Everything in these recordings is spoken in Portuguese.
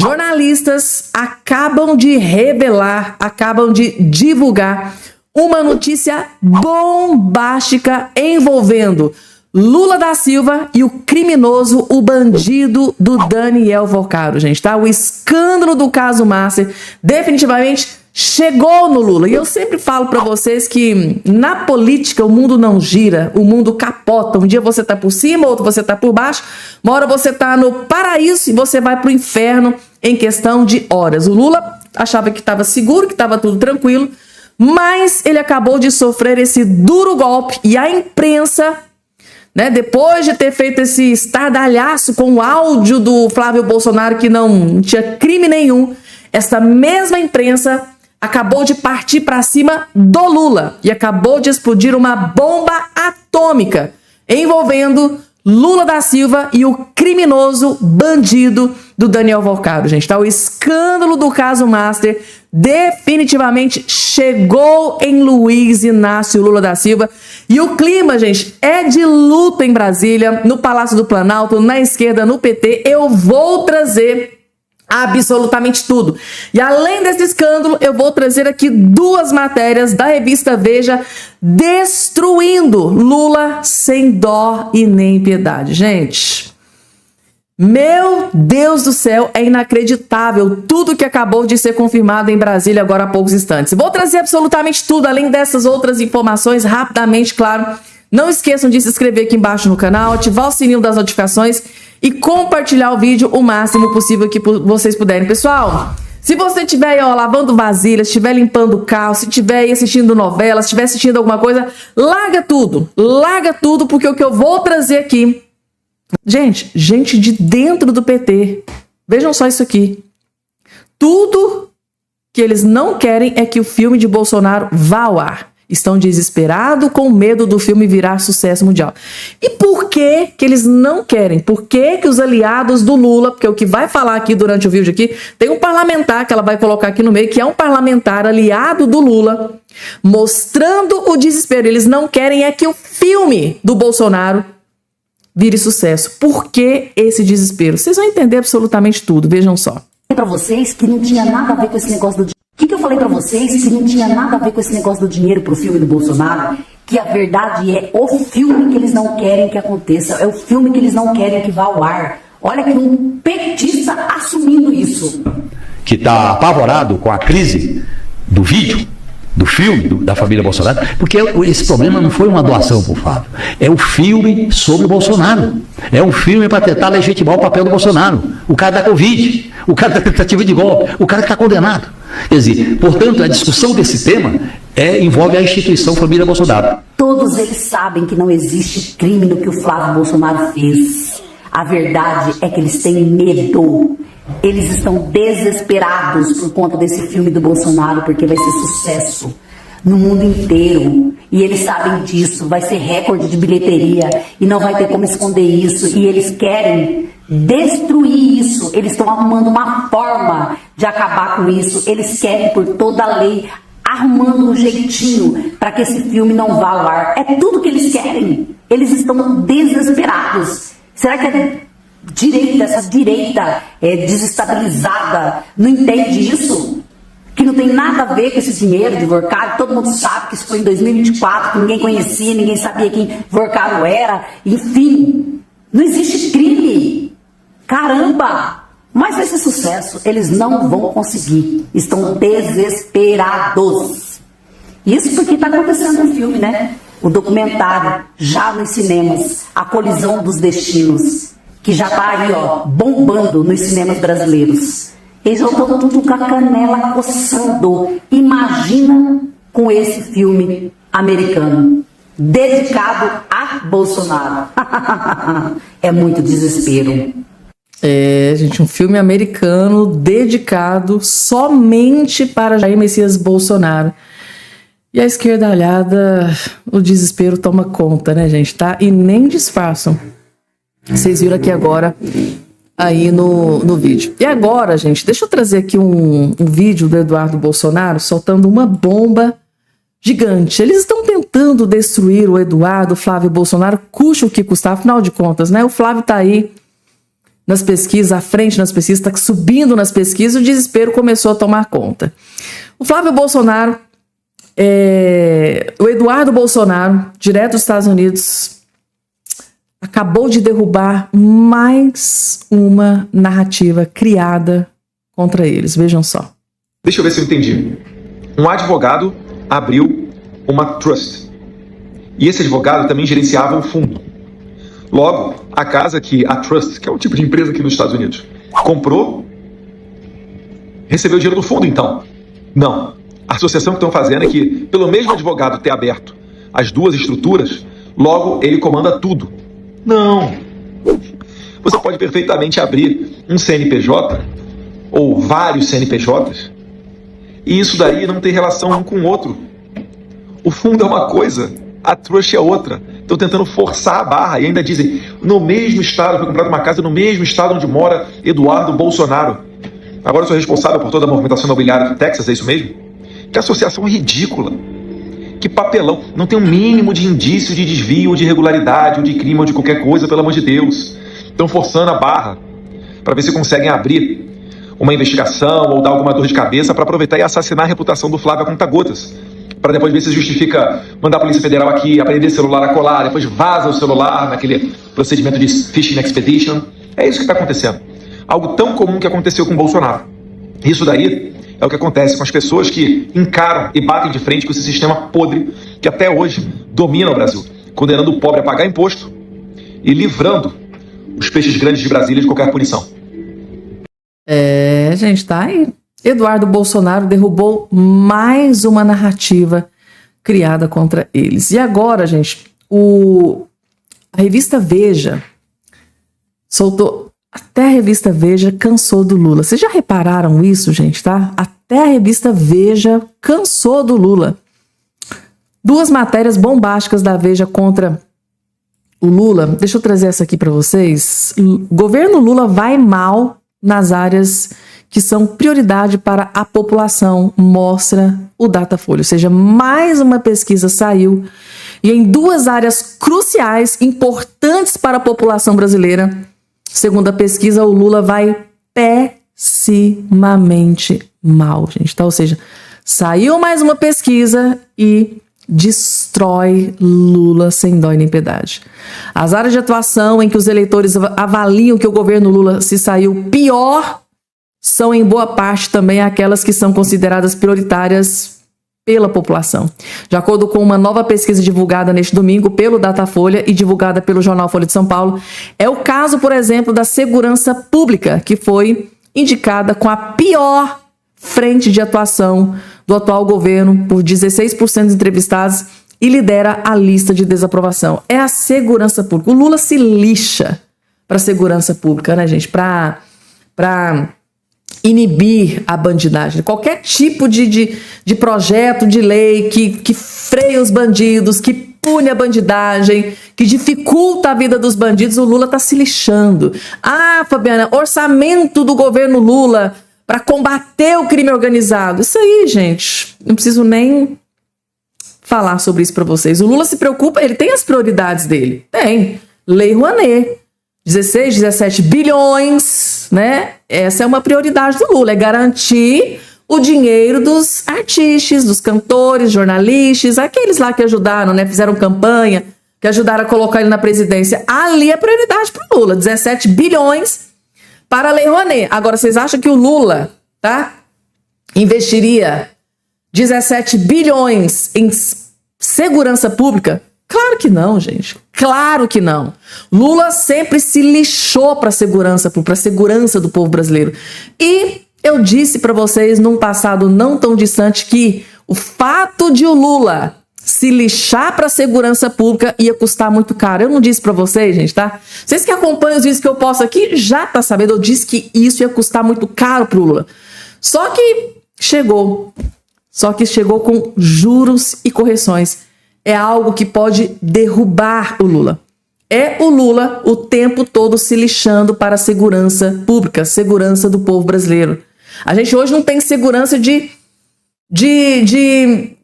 Jornalistas acabam de revelar, acabam de divulgar uma notícia bombástica envolvendo Lula da Silva e o criminoso, o bandido do Daniel Vocaro, gente, tá? O escândalo do caso Master definitivamente chegou no Lula. E eu sempre falo pra vocês que na política o mundo não gira, o mundo capota. Um dia você tá por cima, outro você tá por baixo, uma hora você tá no paraíso e você vai pro inferno em questão de horas. O Lula achava que estava seguro, que estava tudo tranquilo, mas ele acabou de sofrer esse duro golpe e a imprensa, né, depois de ter feito esse estardalhaço com o áudio do Flávio Bolsonaro que não tinha crime nenhum, essa mesma imprensa acabou de partir para cima do Lula e acabou de explodir uma bomba atômica envolvendo Lula da Silva e o criminoso bandido do Daniel Vocaro, gente, tá? O escândalo do caso Master definitivamente chegou em Luiz Inácio Lula da Silva e o clima, gente, é de luta em Brasília, no Palácio do Planalto, na esquerda, no PT. Eu vou trazer absolutamente tudo. E além desse escândalo, eu vou trazer aqui duas matérias da revista Veja destruindo Lula sem dó e nem piedade. Gente, meu Deus do céu, é inacreditável tudo que acabou de ser confirmado em Brasília agora há poucos instantes. Vou trazer absolutamente tudo, além dessas outras informações, rapidamente, claro. Não esqueçam de se inscrever aqui embaixo no canal, ativar o sininho das notificações e compartilhar o vídeo o máximo possível que vocês puderem. Pessoal, se você estiver aí, ó, lavando vasilhas, estiver limpando o carro, se estiver aí assistindo novela, se estiver assistindo alguma coisa, larga tudo, porque o que eu vou trazer aqui, gente de dentro do PT, vejam só isso aqui, tudo que eles não querem é que o filme de Bolsonaro vá ao ar. Estão desesperados com medo do filme virar sucesso mundial. E por que eles não querem? Por que os aliados do Lula, porque o que vai falar aqui durante o vídeo aqui, tem um parlamentar que ela vai colocar aqui no meio, que é um parlamentar aliado do Lula, mostrando o desespero. Eles não querem é que o filme do Bolsonaro vire sucesso. Por que esse desespero? Vocês vão entender absolutamente tudo, vejam só. Para vocês que não tinha nada a ver com esse negócio do... O que eu falei pra vocês que não tinha nada a ver com esse negócio do dinheiro pro filme do Bolsonaro? Que a verdade é o filme que eles não querem que aconteça, é o filme que eles não querem que vá ao ar. Olha que um petista assumindo isso. Que está apavorado com a crise do vídeo, do filme da família Bolsonaro, porque esse problema não foi uma doação pro Fábio, é um filme sobre o Bolsonaro, é um filme para tentar legitimar o papel do Bolsonaro, o cara da Covid, o cara da tentativa de golpe, o cara que está condenado. Quer dizer, portanto, a discussão desse tema envolve a instituição família Bolsonaro. Todos eles sabem que não existe crime no que o Flávio Bolsonaro fez. A verdade é que eles têm medo. Eles estão desesperados por conta desse filme do Bolsonaro, porque vai ser sucesso no mundo inteiro. E eles sabem disso, vai ser recorde de bilheteria e não vai ter como esconder isso. E eles querem destruir isso. Eles estão arrumando uma forma de acabar com isso. Eles querem, por toda a lei, arrumando um jeitinho para que esse filme não vá ao ar. É tudo que eles querem. Eles estão desesperados. Será que essa direita desestabilizada não entende isso? Que não tem nada a ver com esse dinheiro de Vocaro. Todo mundo sabe que isso foi em 2024, que ninguém conhecia, ninguém sabia quem Vocaro era. Enfim, não existe crime. Caramba! Mas vai ser sucesso. Eles não vão conseguir. Estão desesperados. Isso porque está acontecendo no filme, né? O documentário, já nos cinemas, A Colisão dos Destinos, que já está aí, ó, bombando nos cinemas brasileiros. Eles já estão tudo com a canela coçando. Imagina com esse filme americano, dedicado a Bolsonaro. É muito desespero. Gente, um filme americano dedicado somente para Jair Messias Bolsonaro. E a esquerda alhada, o desespero toma conta, né, gente, tá? E nem disfarçam. Vocês viram aqui agora, aí no vídeo. E agora, gente, deixa eu trazer aqui um vídeo do Eduardo Bolsonaro soltando uma bomba gigante. Eles estão tentando destruir o Eduardo, o Flávio Bolsonaro, custe o que custar, afinal de contas, né? O Flávio tá aí nas pesquisas, à frente nas pesquisas, está subindo nas pesquisas, o desespero começou a tomar conta. O Flávio Bolsonaro, o Eduardo Bolsonaro, direto dos Estados Unidos, acabou de derrubar mais uma narrativa criada contra eles. Vejam só. Deixa eu ver se eu entendi. Um advogado abriu uma trust. E esse advogado também gerenciava um fundo. Logo, a casa que a trust, que é um tipo de empresa aqui nos Estados Unidos, comprou, recebeu dinheiro do fundo, então? Não. A associação que estão fazendo é que, pelo mesmo advogado ter aberto as duas estruturas, logo ele comanda tudo. Não. Você pode perfeitamente abrir um CNPJ ou vários CNPJs e isso daí não tem relação um com o outro. O fundo é uma coisa, a trust é outra. Estão tentando forçar a barra e ainda dizem, no mesmo estado, foi comprada uma casa no mesmo estado onde mora Eduardo Bolsonaro. Agora eu sou responsável por toda a movimentação imobiliária do Texas, é isso mesmo? Que associação ridícula. Que papelão. Não tem um mínimo de indício de desvio, de irregularidade, ou de crime, ou de qualquer coisa, pelo amor de Deus. Estão forçando a barra para ver se conseguem abrir uma investigação ou dar alguma dor de cabeça para aproveitar e assassinar a reputação do Flávio a conta-gotas. Para depois ver se justifica mandar a Polícia Federal aqui, apreender celular a colar, depois vaza o celular naquele procedimento de Fishing Expedition. É isso que está acontecendo. Algo tão comum que aconteceu com o Bolsonaro. Isso daí é o que acontece com as pessoas que encaram e batem de frente com esse sistema podre que até hoje domina o Brasil, condenando o pobre a pagar imposto e livrando os peixes grandes de Brasília de qualquer punição. Gente, tá aí. Eduardo Bolsonaro derrubou mais uma narrativa criada contra eles. E agora, gente, a revista Veja soltou. Até a revista Veja cansou do Lula. Vocês já repararam isso, gente, tá? Até a revista Veja cansou do Lula. Duas matérias bombásticas da Veja contra o Lula. Deixa eu trazer essa aqui para vocês. O governo Lula vai mal nas áreas que são prioridade para a população, mostra o Datafolha. Ou seja, mais uma pesquisa saiu e em duas áreas cruciais, importantes para a população brasileira, segundo a pesquisa, o Lula vai pessimamente mal, gente. Tá? Ou seja, saiu mais uma pesquisa e destrói Lula sem dó nem piedade. As áreas de atuação em que os eleitores avaliam que o governo Lula se saiu pior são em boa parte também aquelas que são consideradas prioritárias pela população. De acordo com uma nova pesquisa divulgada neste domingo pelo Datafolha e divulgada pelo jornal Folha de São Paulo, é o caso, por exemplo, da segurança pública, que foi indicada com a pior frente de atuação do atual governo por 16% dos entrevistados e lidera a lista de desaprovação. É a segurança pública. O Lula se lixa para a segurança pública, né, gente? Para inibir a bandidagem. Qualquer tipo de projeto de lei que freia os bandidos, que pune a bandidagem, que dificulta a vida dos bandidos, o Lula está se lixando. Ah, Fabiana, orçamento do governo Lula para combater o crime organizado. Isso aí, gente, não preciso nem falar sobre isso para vocês. O Lula se preocupa, ele tem as prioridades dele. Tem. Lei Rouanet. 16, 17 bilhões, né? Essa é uma prioridade do Lula, é garantir o dinheiro dos artistas, dos cantores, jornalistas, aqueles lá que ajudaram, né? Fizeram campanha, que ajudaram a colocar ele na presidência. Ali é prioridade para o Lula, 17 bilhões para a Lei Rouanet. Agora, vocês acham que o Lula, tá? Investiria 17 bilhões em segurança pública? Claro que não, gente. Claro que não. Lula sempre se lixou para a segurança do povo brasileiro. E eu disse para vocês num passado não tão distante que o fato de o Lula se lixar para a segurança pública ia custar muito caro. Eu não disse para vocês, gente, tá? Vocês que acompanham os vídeos que eu posto aqui já tá sabendo. Eu disse que isso ia custar muito caro pro Lula. Só que chegou com juros e correções. É algo que pode derrubar o Lula. É o Lula o tempo todo se lixando para a segurança pública, segurança do povo brasileiro. A gente hoje não tem segurança de ir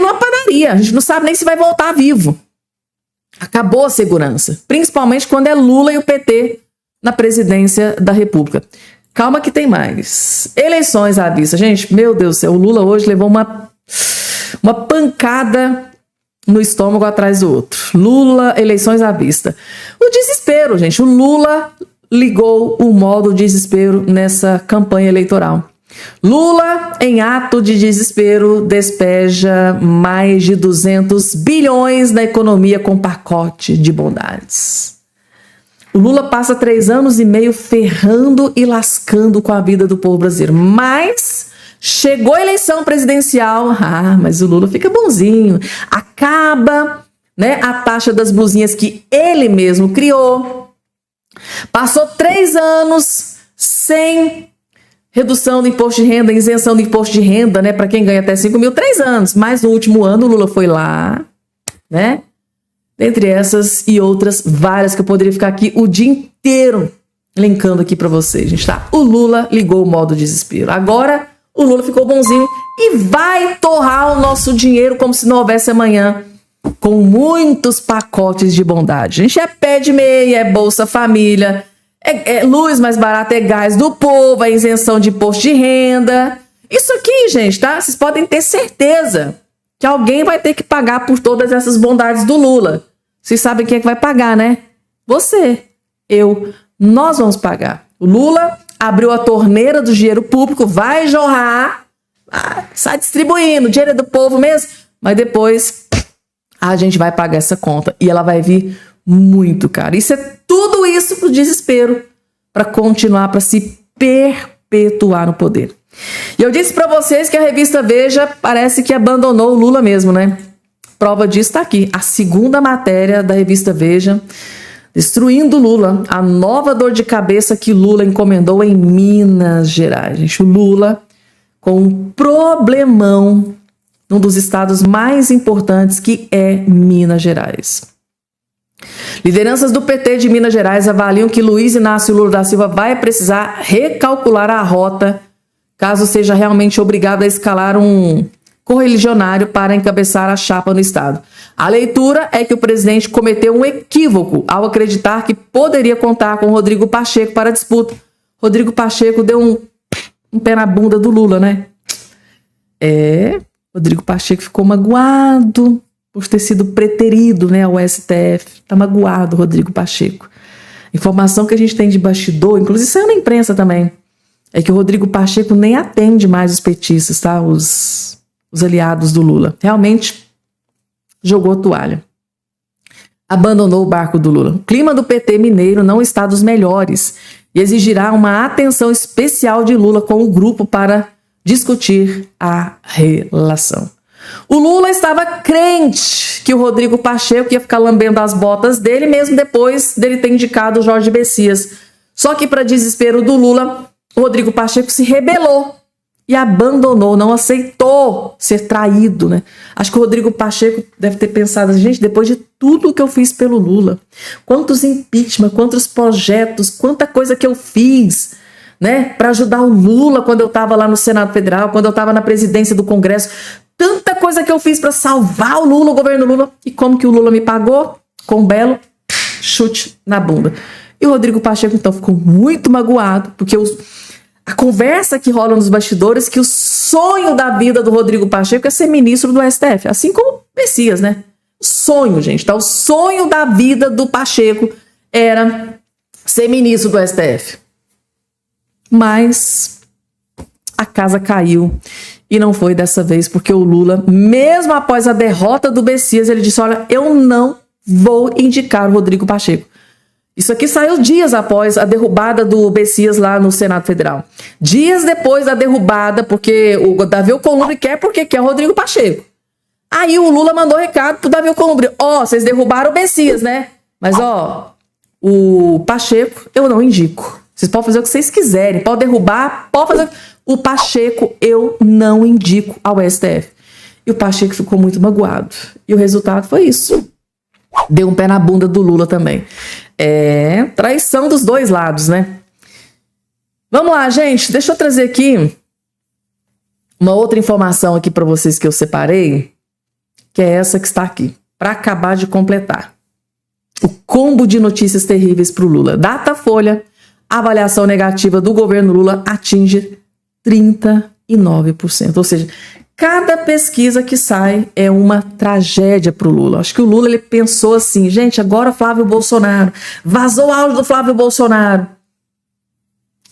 numa padaria. A gente não sabe nem se vai voltar vivo. Acabou a segurança. Principalmente quando é Lula e o PT na presidência da República. Calma que tem mais. Eleições à vista. Gente, meu Deus do céu, o Lula hoje levou uma pancada no estômago atrás do outro. Lula, eleições à vista. O desespero, gente. O Lula ligou o modo desespero nessa campanha eleitoral. Lula, em ato de desespero, despeja mais de 200 bilhões na economia com pacote de bondades. O Lula passa 3 anos e meio ferrando e lascando com a vida do povo brasileiro. Mas chegou a eleição presidencial, mas o Lula fica bonzinho. Acaba, né, a taxa das blusinhas que ele mesmo criou. Passou 3 anos sem redução do imposto de renda, isenção do imposto de renda, né, para quem ganha até 5 mil, 3 anos. Mas no último ano o Lula foi lá, né? Dentre essas e outras várias que eu poderia ficar aqui o dia inteiro linkando aqui para vocês, gente, tá? O Lula ligou o modo desespero. Agora o Lula ficou bonzinho e vai torrar o nosso dinheiro como se não houvesse amanhã, com muitos pacotes de bondade. Gente, é pé de meia, é Bolsa Família, é luz mais barata, é gás do povo, é isenção de imposto de renda. Isso aqui, gente, tá? Vocês podem ter certeza que alguém vai ter que pagar por todas essas bondades do Lula. Vocês sabem quem é que vai pagar, né? Você, eu, nós vamos pagar. O Lula abriu a torneira do dinheiro público, vai jorrar, sai distribuindo, dinheiro do povo mesmo, mas depois a gente vai pagar essa conta e ela vai vir muito cara. Isso é tudo isso pro desespero, para continuar, para se perpetuar no poder. E eu disse para vocês que a revista Veja parece que abandonou o Lula mesmo, né? Prova disso está aqui. A segunda matéria da revista Veja, destruindo Lula, a nova dor de cabeça que Lula encomendou em Minas Gerais. Gente, o Lula com um problemão num dos estados mais importantes, que é Minas Gerais. Lideranças do PT de Minas Gerais avaliam que Luiz Inácio Lula da Silva vai precisar recalcular a rota caso seja realmente obrigado a escalar um correligionário para encabeçar a chapa no estado. A leitura é que o presidente cometeu um equívoco ao acreditar que poderia contar com Rodrigo Pacheco para a disputa. Rodrigo Pacheco deu um pé na bunda do Lula, né? Rodrigo Pacheco ficou magoado por ter sido preterido, né, ao STF. Tá magoado, Rodrigo Pacheco. Informação que a gente tem de bastidor, inclusive saiu na imprensa também, é que o Rodrigo Pacheco nem atende mais os petistas, tá? Os aliados do Lula. Realmente jogou toalha. Abandonou o barco do Lula. O clima do PT mineiro não está dos melhores e exigirá uma atenção especial de Lula com o grupo para discutir a relação. O Lula estava crente que o Rodrigo Pacheco ia ficar lambendo as botas dele, mesmo depois dele ter indicado o Jorge Messias. Só que, para desespero do Lula, o Rodrigo Pacheco se rebelou e abandonou, não aceitou ser traído, né? Acho que o Rodrigo Pacheco deve ter pensado, gente, depois de tudo que eu fiz pelo Lula, quantos impeachment, quantos projetos, quanta coisa que eu fiz, né, para ajudar o Lula quando eu estava lá no Senado Federal, quando eu estava na presidência do Congresso, tanta coisa que eu fiz para salvar o Lula, o governo Lula, e como que o Lula me pagou? Com um belo chute na bunda. E o Rodrigo Pacheco, então, ficou muito magoado, porque a conversa que rola nos bastidores, que o sonho da vida do Rodrigo Pacheco é ser ministro do STF, assim como o Messias, né? Sonho, gente, tá? O sonho da vida do Pacheco era ser ministro do STF. Mas a casa caiu e não foi dessa vez, porque o Lula, mesmo após a derrota do Messias, ele disse, olha, eu não vou indicar o Rodrigo Pacheco. Isso aqui saiu dias após a derrubada do Messias lá no Senado Federal. Dias depois da derrubada, porque o Davi Alcolumbre quer, porque quer o Rodrigo Pacheco. Aí o Lula mandou recado pro Davi Alcolumbre. Vocês derrubaram o Messias, né? Mas, o Pacheco eu não indico. Vocês podem fazer o que vocês quiserem. Pode derrubar, pode fazer... O Pacheco eu não indico ao STF. E o Pacheco ficou muito magoado. E o resultado foi isso. Deu um pé na bunda do Lula também. Traição dos dois lados, né? Vamos lá, gente. Deixa eu trazer aqui uma outra informação aqui para vocês que eu separei, que é essa que está aqui, para acabar de completar. O combo de notícias terríveis para o Lula. Datafolha a avaliação negativa do governo Lula atinge 39%. Ou seja, cada pesquisa que sai é uma tragédia para o Lula. Acho que o Lula ele pensou assim, gente, agora Flávio Bolsonaro, vazou o áudio do Flávio Bolsonaro.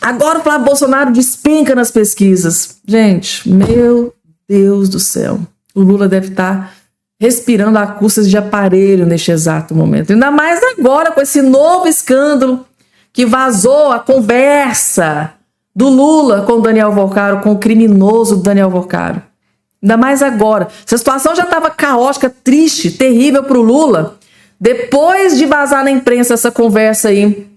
Agora o Flávio Bolsonaro despenca nas pesquisas. Gente, meu Deus do céu. O Lula deve estar respirando a custas de aparelho neste exato momento. Ainda mais agora com esse novo escândalo que vazou a conversa do Lula com o Daniel Vocaro, com o criminoso Daniel Vocaro. Ainda mais agora. Essa situação já estava caótica, triste, terrível para o Lula. Depois de vazar na imprensa essa conversa aí,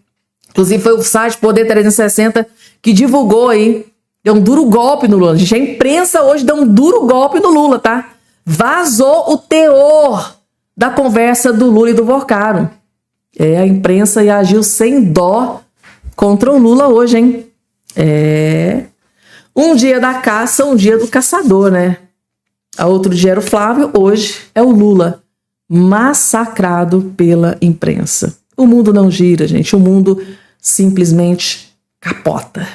inclusive foi o site Poder 360 que divulgou aí, deu um duro golpe no Lula. Gente, a imprensa hoje deu um duro golpe no Lula, tá? Vazou o teor da conversa do Lula e do Vocaro. A imprensa agiu sem dó contra o Lula hoje, hein? Um dia da caça, um dia do caçador, né? A outro dia era o Flávio, hoje é o Lula, massacrado pela imprensa. O mundo não gira, gente, o mundo simplesmente capota.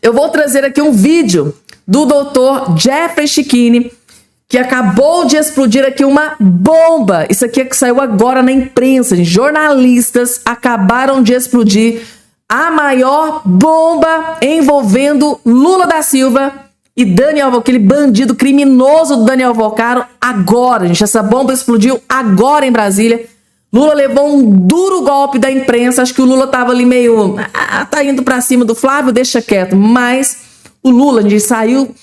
Eu vou trazer aqui um vídeo do Dr. Jeffrey Chikine, que acabou de explodir aqui uma bomba. Isso aqui é que saiu agora na imprensa, gente. Jornalistas acabaram de explodir a maior bomba envolvendo Lula da Silva e Daniel, aquele bandido criminoso do Daniel Vocaro, agora, gente. Essa bomba explodiu agora em Brasília. Lula levou um duro golpe da imprensa. Acho que o Lula tava ali meio... tá indo pra cima do Flávio, deixa quieto. Mas o Lula, gente, saiu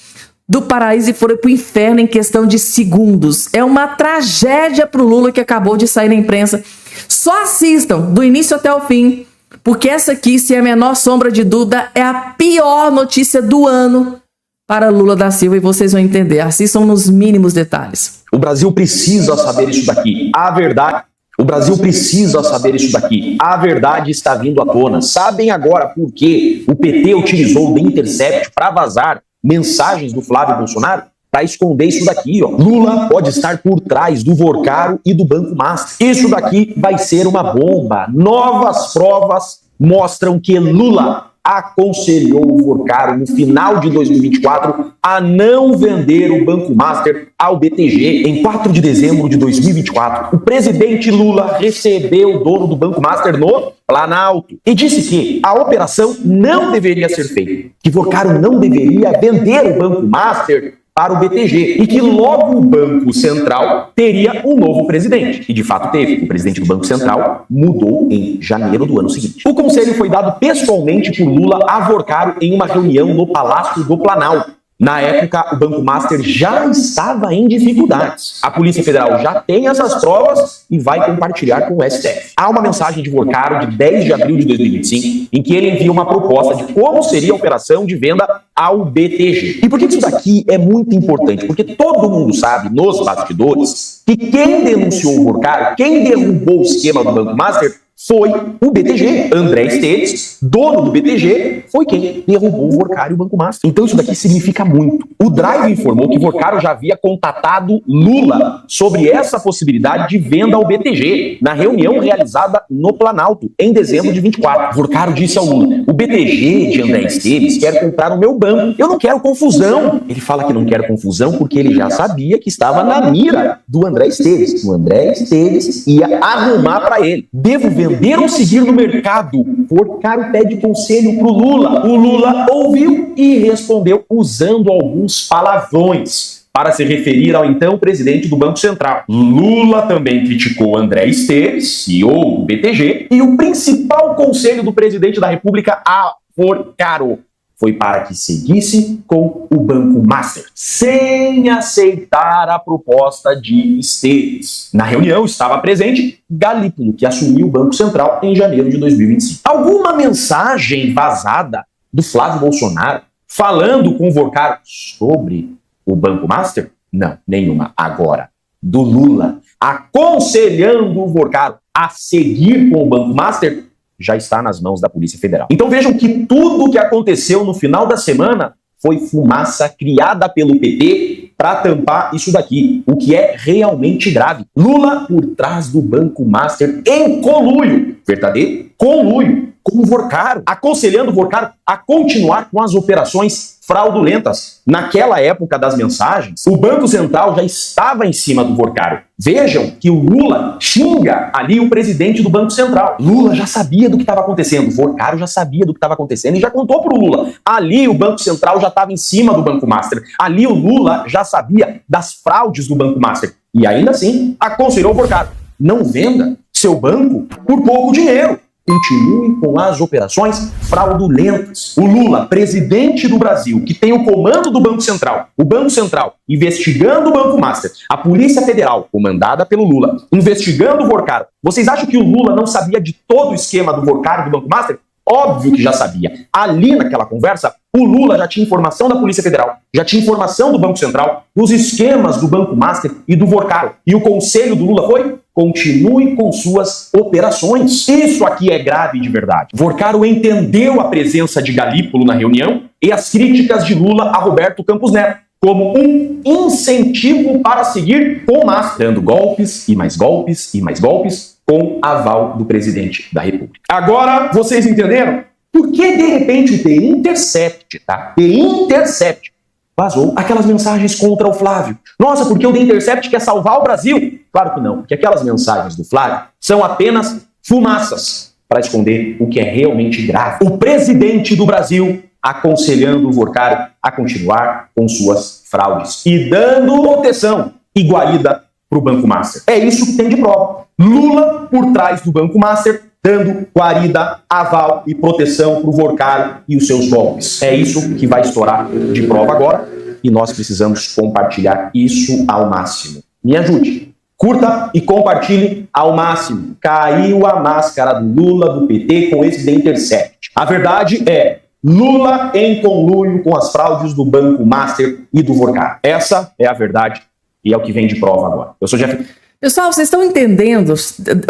do paraíso e foi pro inferno em questão de segundos. É uma tragédia pro Lula que acabou de sair na imprensa. Só assistam do início até o fim, porque essa aqui, sem a menor sombra de dúvida, é a pior notícia do ano para Lula da Silva e vocês vão entender. Assistam nos mínimos detalhes. O Brasil precisa saber isso daqui. A verdade... O Brasil precisa saber isso daqui. A verdade está vindo à tona. Sabem agora por que o PT utilizou o The Intercept para vazar mensagens do Flávio Bolsonaro? Para esconder isso daqui, ó. Lula pode estar por trás do Vocaro e do Banco Master. Isso daqui vai ser uma bomba. Novas provas mostram que Lula aconselhou o Vocaro no final de 2024 a não vender o Banco Master ao BTG. Em 4 de dezembro de 2024, o presidente Lula recebeu o dono do Banco Master no Planalto e disse que a operação não deveria ser feita, que Vocaro não deveria vender o Banco Master para o BTG e que logo o Banco Central teria um novo presidente. E de fato teve. O presidente do Banco Central mudou em janeiro do ano seguinte. O conselho foi dado pessoalmente por Lula a Vocaro em uma reunião no Palácio do Planalto. Na época, o Banco Master já estava em dificuldades. A Polícia Federal já tem essas provas e vai compartilhar com o STF. Há uma mensagem de Vocaro de 10 de abril de 2025 em que ele envia uma proposta de como seria a operação de venda ao BTG. E por que isso daqui é muito importante? Porque todo mundo sabe, nos bastidores, que quem denunciou o Vocaro, quem derrubou o esquema do Banco Master, foi o BTG. André Esteves, dono do BTG, foi quem derrubou o Vocaro e o Banco Master. Então isso daqui significa muito. O Drive informou que Vocaro já havia contatado Lula sobre essa possibilidade de venda ao BTG na reunião realizada no Planalto em dezembro de 24. Vocaro disse ao Lula: o BTG de André Esteves quer comprar o meu banco. Eu não quero confusão. Ele fala que não quer confusão porque ele já sabia que estava na mira do André Esteves. O André Esteves ia arrumar para ele. Devo vender ou seguir no mercado? Vocaro pede conselho pro Lula. O Lula ouviu e respondeu usando alguns palavrões para se referir ao então presidente do Banco Central. Lula também criticou André Esteves, CEO do BTG, e o principal conselho do presidente da República a Vocaro foi para que seguisse com o Banco Master, sem aceitar a proposta de Esteves. Na reunião estava presente Galípolo, que assumiu o Banco Central em janeiro de 2025. Alguma mensagem vazada do Flávio Bolsonaro falando com o Vocaro sobre o Banco Master? Não, nenhuma. Agora, do Lula aconselhando o Vocaro a seguir com o Banco Master, já está nas mãos da Polícia Federal. Então vejam que tudo o que aconteceu no final da semana foi fumaça criada pelo PT para tampar isso daqui, o que é realmente grave. Lula por trás do Banco Master em conluio, verdadeiro conluio, com o Vorcaro, aconselhando o Vorcaro a continuar com as operações fraudulentas. Naquela época das mensagens, o Banco Central já estava em cima do Vorcaro. Vejam que o Lula xinga ali o presidente do Banco Central. Lula já sabia do que estava acontecendo, o Vorcaro já sabia do que estava acontecendo e já contou para o Lula. Ali o Banco Central já estava em cima do Banco Master. Ali o Lula já sabia das fraudes do Banco Master. E ainda assim, aconselhou o Vorcaro: não venda seu banco por pouco dinheiro. Continue com as operações fraudulentas. O Lula, presidente do Brasil, que tem o comando do Banco Central, o Banco Central investigando o Banco Master, a Polícia Federal, comandada pelo Lula, investigando o Vorcaro. Vocês acham que o Lula não sabia de todo o esquema do Vorcaro e do Banco Master? Óbvio que já sabia. Ali naquela conversa, o Lula já tinha informação da Polícia Federal, já tinha informação do Banco Central, dos esquemas do Banco Master e do Vorcaro. E o conselho do Lula foi: continue com suas operações. Isso aqui é grave de verdade. Vorcaro entendeu a presença de Galípolo na reunião e as críticas de Lula a Roberto Campos Neto como um incentivo para seguir com o Master, dando golpes e mais golpes e mais golpes, com aval do presidente da República. Agora, vocês entenderam? Por que, de repente, o The Intercept, tá? The Intercept vazou aquelas mensagens contra o Flávio. Nossa, porque o The Intercept quer salvar o Brasil? Claro que não, porque aquelas mensagens do Flávio são apenas fumaças para esconder o que é realmente grave. O presidente do Brasil aconselhando o Vorcaro a continuar com suas fraudes e dando proteção e guarida para o Banco Master. É isso que tem de prova. Lula por trás do Banco Master, dando guarida, aval e proteção para o Vorcaro e os seus golpes. É isso que vai estourar de prova agora e nós precisamos compartilhar isso ao máximo. Me ajude. Curta e compartilhe ao máximo. Caiu a máscara do Lula, do PT, com esse The Intercept. A verdade é: Lula em conluio com as fraudes do Banco Master e do Vorcaro. Essa é a verdade e é o que vem de prova agora. Eu sou Jeff. Pessoal, vocês estão entendendo?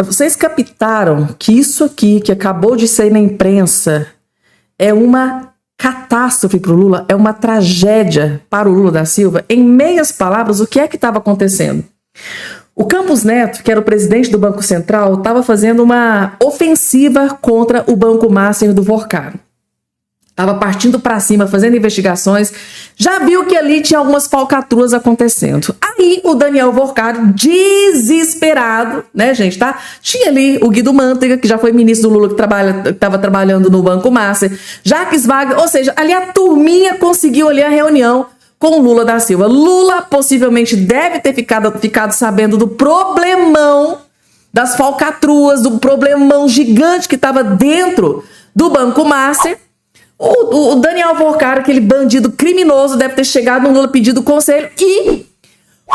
Vocês captaram que isso aqui que acabou de sair na imprensa é uma catástrofe para o Lula, é uma tragédia para o Lula da Silva? Em meias palavras, o que é que estava acontecendo? O Campos Neto, que era o presidente do Banco Central, estava fazendo uma ofensiva contra o Banco Master do Vorcaro. Estava partindo para cima, fazendo investigações, já viu que ali tinha algumas falcatruas acontecendo. Aí o Daniel Vorcaro, desesperado, né, gente, tá? Tinha ali o Guido Mantega, que já foi ministro do Lula, que estava trabalhando no Banco Master, Jacques Wagner, ou seja, ali a turminha conseguiu ali a reunião com o Lula da Silva. Lula possivelmente deve ter ficado sabendo do problemão, das falcatruas, do problemão gigante que estava dentro do Banco Master. O Daniel Vorcaro, aquele bandido criminoso, deve ter chegado no Lula pedindo conselho. E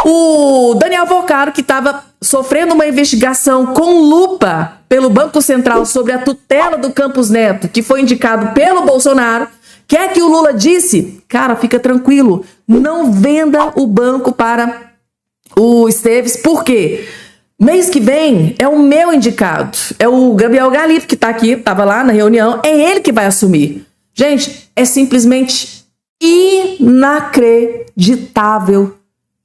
o Daniel Vorcaro, que estava sofrendo uma investigação com lupa pelo Banco Central sobre a tutela do Campos Neto, que foi indicado pelo Bolsonaro, quer que o Lula disse: cara, fica tranquilo, não venda o banco para o Esteves. Por quê? Mês que vem é o meu indicado, é o Gabriel Galípolo, que está aqui, estava lá na reunião, é ele que vai assumir. Gente, é simplesmente inacreditável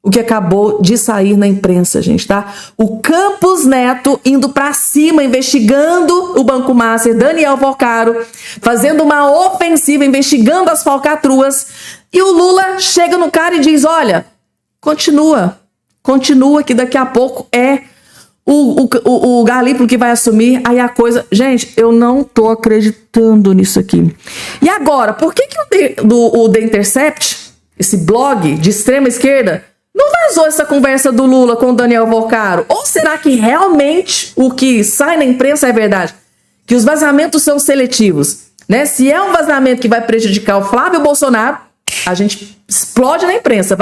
o que acabou de sair na imprensa, gente, tá? O Campos Neto indo pra cima, investigando o Banco Master, Daniel Vorcaro, fazendo uma ofensiva, investigando as falcatruas, e o Lula chega no cara e diz: olha, continua que daqui a pouco é o Galípolo que vai assumir. Aí a coisa... Gente, eu não tô acreditando nisso aqui. E agora, por que o The Intercept, esse blog de extrema esquerda, não vazou essa conversa do Lula com o Daniel Vorcaro? Ou será que realmente o que sai na imprensa é verdade? Que os vazamentos são seletivos, né? Se é um vazamento que vai prejudicar o Flávio Bolsonaro, a gente explode na imprensa.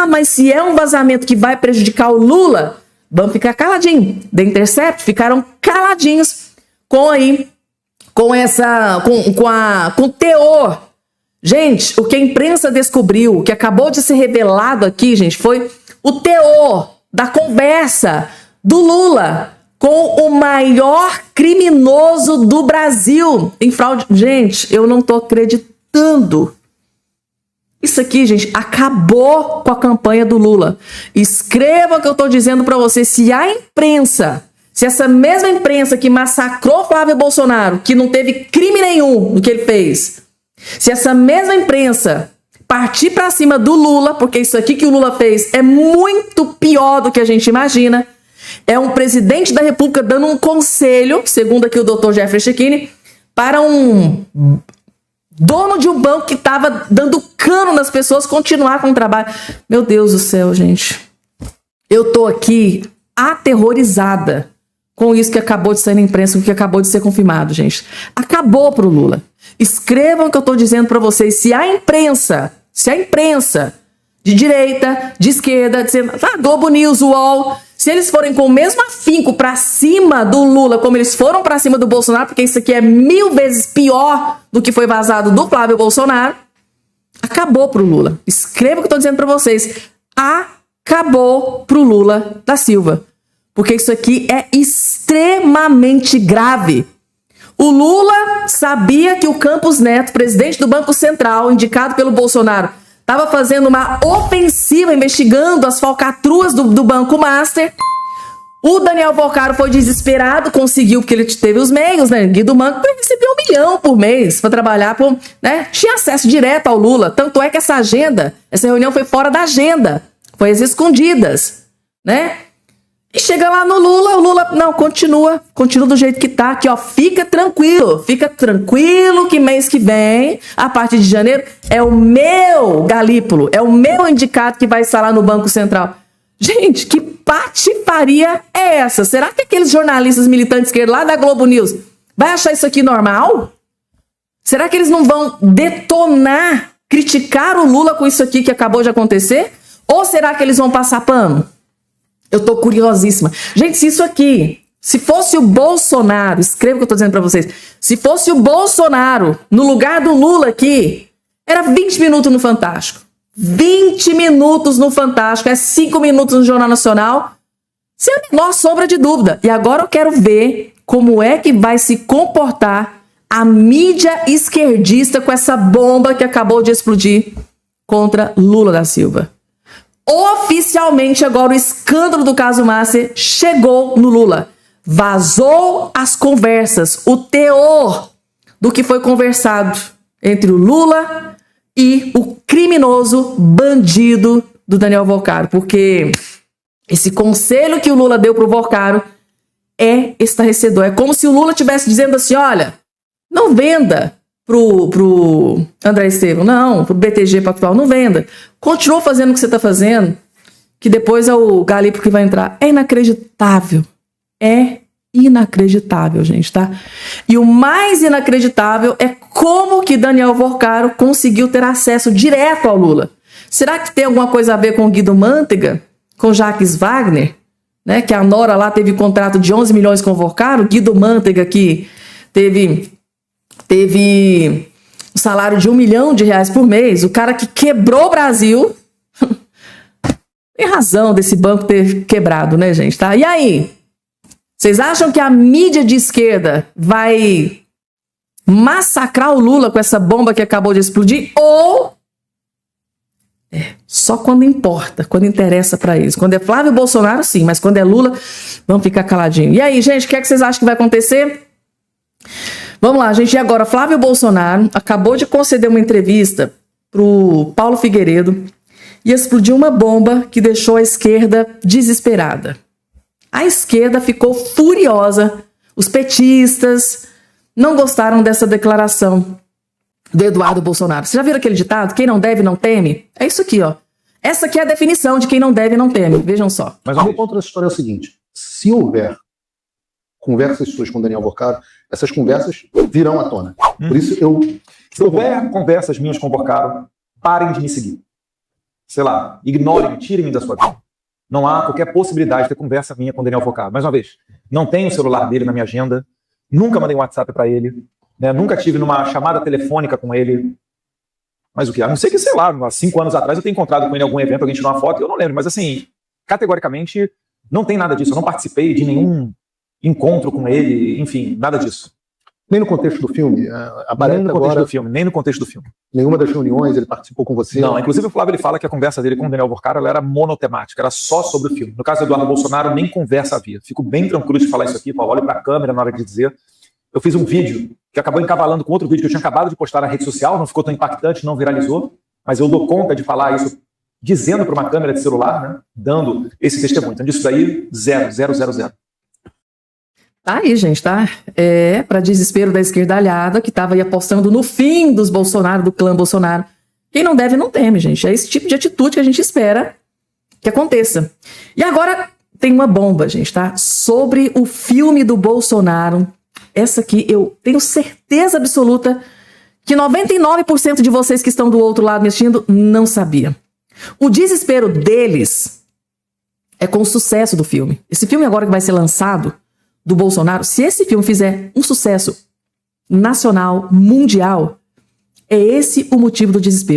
Mas se é um vazamento que vai prejudicar o Lula, vamos ficar caladinhos. The Intercept ficaram caladinhos com o teor. Gente, o que a imprensa descobriu, o que acabou de ser revelado aqui, gente, foi o teor da conversa do Lula com o maior criminoso do Brasil em fraude. Gente, eu não tô acreditando. Isso aqui, gente, acabou com a campanha do Lula. Escreva o que eu tô dizendo para você. Se a imprensa Se essa mesma imprensa que massacrou Flávio Bolsonaro, que não teve crime nenhum no que ele fez, se essa mesma imprensa partir para cima do Lula, porque isso aqui que o Lula fez é muito pior do que a gente imagina, é um presidente da República dando um conselho, segundo aqui o Dr. Jeffrey Chechini, para um dono de um banco que estava dando cano nas pessoas continuar com o trabalho. Meu Deus do céu, gente. Eu tô aqui aterrorizada com isso que acabou de sair na imprensa, o que acabou de ser confirmado, gente. Acabou pro Lula. Escrevam o que eu tô dizendo para vocês. Se a imprensa de direita, de esquerda, Globo News, UOL, se eles forem com o mesmo afinco para cima do Lula, como eles foram para cima do Bolsonaro, porque isso aqui é 1000 vezes pior do que foi vazado do Flávio Bolsonaro, acabou pro Lula. Escreva o que eu tô dizendo para vocês. Acabou pro Lula da Silva. Porque isso aqui é extremamente grave. O Lula sabia que o Campos Neto, presidente do Banco Central, indicado pelo Bolsonaro, estava fazendo uma ofensiva investigando as falcatruas do Banco Master. O Daniel Volcaro foi desesperado, conseguiu, porque ele teve os meios, né? Guido Mantega recebeu 1 milhão por mês para trabalhar, né? Tinha acesso direto ao Lula. Tanto é que essa reunião foi fora da agenda, foi às escondidas, né? E chega lá no Lula, o Lula, não, continua do jeito que tá, aqui, ó, fica tranquilo que mês que vem, a partir de janeiro, é o meu Galípolo, é o meu indicado que vai estar lá no Banco Central. Gente, que patifaria é essa? Será que aqueles jornalistas militantes esquerdos lá da Globo News vai achar isso aqui normal? Será que eles não vão detonar, criticar o Lula com isso aqui que acabou de acontecer? Ou será que eles vão passar pano? Eu tô curiosíssima. Gente, se fosse o Bolsonaro, escreva o que eu tô dizendo pra vocês, se fosse o Bolsonaro no lugar do Lula aqui, era 20 minutos no Fantástico. 20 minutos no Fantástico, é 5 minutos no Jornal Nacional, sem a menor sombra de dúvida. E agora eu quero ver como é que vai se comportar a mídia esquerdista com essa bomba que acabou de explodir contra Lula da Silva. Oficialmente, agora o escândalo do caso Master chegou no Lula. Vazou as conversas, o teor do que foi conversado entre o Lula e o criminoso bandido do Daniel Volcaro. Porque esse conselho que o Lula deu pro Volcaro é estarrecedor. É como se o Lula estivesse dizendo assim, olha, não venda pro André Estevam, não, pro BTG Pactual, não venda. Continua fazendo o que você está fazendo, que depois é o Galípolo que vai entrar. É inacreditável. É inacreditável, gente, tá? E o mais inacreditável é como que Daniel Volcaro conseguiu ter acesso direto ao Lula. Será que tem alguma coisa a ver com o Guido Mantega? Com Jacques Wagner? Né? Que a Nora lá teve contrato de 11 milhões com o Volcaro. Guido Mantega que teve um salário de R$1 milhão por mês, o cara que quebrou o Brasil. Tem razão desse banco ter quebrado, né, gente? Tá? E aí? Vocês acham que a mídia de esquerda vai massacrar o Lula com essa bomba que acabou de explodir? Ou só quando importa, quando interessa para eles? Quando é Flávio Bolsonaro, sim, mas quando é Lula, vamos ficar caladinho. E aí, gente, o que é que vocês acham que vai acontecer? Vamos lá, gente. E agora, Flávio Bolsonaro acabou de conceder uma entrevista pro Paulo Figueiredo e explodiu uma bomba que deixou a esquerda desesperada. A esquerda ficou furiosa. Os petistas não gostaram dessa declaração do Eduardo Bolsonaro. Vocês já viram aquele ditado? Quem não deve, não teme? É isso aqui, ó. Essa aqui é a definição de quem não deve, não teme. Vejam só. Mas o meu ponto dessa história é o seguinte. Se houver conversas suas com o Daniel Volcaro, essas conversas virão à tona. Por isso se houver conversas minhas com o Volcaro, parem de me seguir. Sei lá, ignorem, tirem-me da sua vida. Não há qualquer possibilidade de ter conversa minha com o Daniel Volcaro. Mais uma vez, não tenho o celular dele na minha agenda, nunca mandei um WhatsApp para ele, né? Nunca tive numa chamada telefônica com ele. Mas o que? A não ser que, sei lá, há 5 anos atrás eu tenha encontrado com ele em algum evento, alguém tirou uma foto, eu não lembro. Mas assim, categoricamente, não tem nada disso. Eu não participei de nenhum encontro com ele, enfim, nada disso. Nem no contexto do filme? Nem no contexto do filme, nem no contexto do filme. Nenhuma das reuniões ele participou com você? Não, inclusive o Flávio ele fala que a conversa dele com o Daniel Vorcaro ela era monotemática, era só sobre o filme. No caso do Eduardo Bolsonaro, nem conversa havia. Fico bem tranquilo de falar isso aqui, Paulo, olho para a câmera na hora de dizer. Eu fiz um vídeo que acabou encavalando com outro vídeo que eu tinha acabado de postar na rede social, não ficou tão impactante, não viralizou, mas eu dou conta de falar isso dizendo para uma câmera de celular, né, dando esse testemunho. Então disso daí, 0. Tá aí, gente, tá? Para desespero da esquerdalhada, que tava aí apostando no fim dos Bolsonaro, do clã Bolsonaro. Quem não deve, não teme, gente. É esse tipo de atitude que a gente espera que aconteça. E agora tem uma bomba, gente, tá? Sobre o filme do Bolsonaro. Essa aqui eu tenho certeza absoluta que 99% de vocês que estão do outro lado me assistindo não sabia. O desespero deles é com o sucesso do filme. Esse filme agora que vai ser lançado, do Bolsonaro, se esse filme fizer um sucesso nacional, mundial, é esse o motivo do desespero.